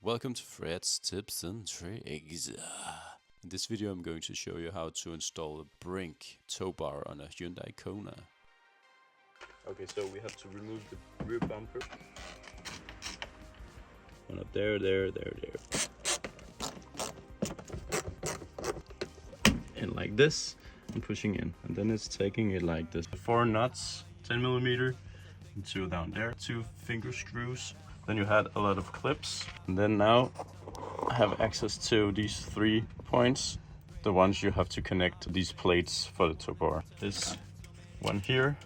Welcome to Fred's Tips and Tricks. In this video I'm going to show you how to install a BRINK tow bar on a Hyundai KONA. Okay, so we have to remove the rear bumper. One up there. And like this, and pushing in. And then it's taking it like this. 4 nuts, 10mm, and 2 down there, 2 finger screws. Then you had a lot of clips. And then now I have access to these 3 points, the ones you have to connect to these plates for the tow bar. This one here,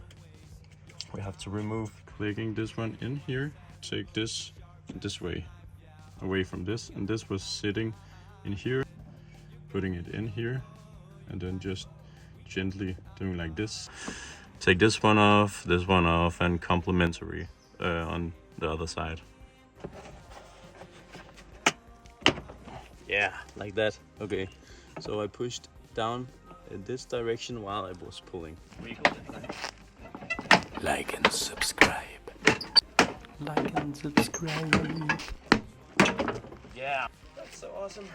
we have to remove, clicking this one in here, take this way, away from this, and this was sitting in here, putting it in here, and then just gently doing like this. Take this one off, and complementary on the other side. Yeah, like that. Okay, so I pushed down in this direction while I was pulling. Like and subscribe. Like and subscribe. Yeah, that's so awesome.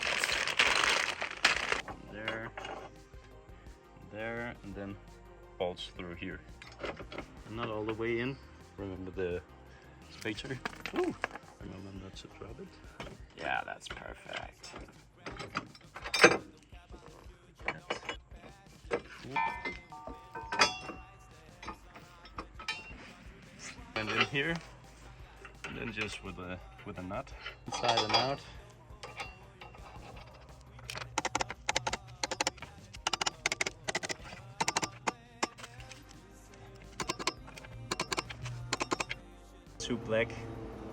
There, and then bolts through here. And not all the way in. Remember the spacer. Ooh, remember not to drop it. Yeah, that's perfect. And in here, and then just with a nut inside and out. Two black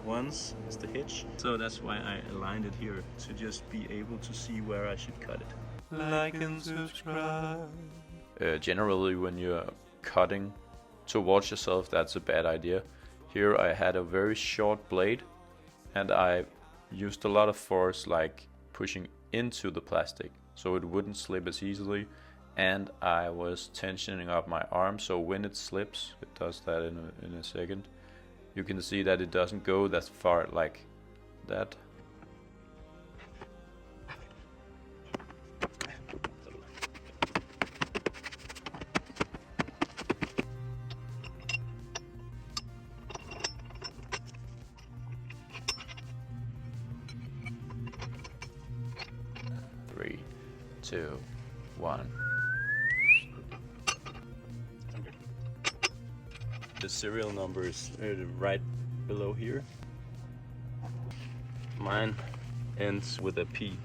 ones is the hitch, so that's why I aligned it here, to just be able to see where I should cut it. Like and subscribe. Generally when you're cutting towards yourself, that's a bad idea. Here I had a very short blade and I used a lot of force, like pushing into the plastic so it wouldn't slip as easily, and I was tensioning up my arm, so when it slips, it does that in a second, you can see that it doesn't go that far like that. Three, 2, 1. The serial number is right below here. Mine ends with a P,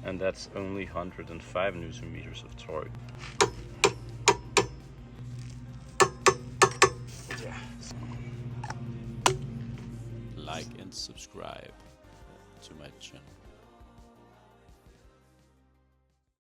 and that's only 105 Nm of torque. Yeah. Like and subscribe to my channel.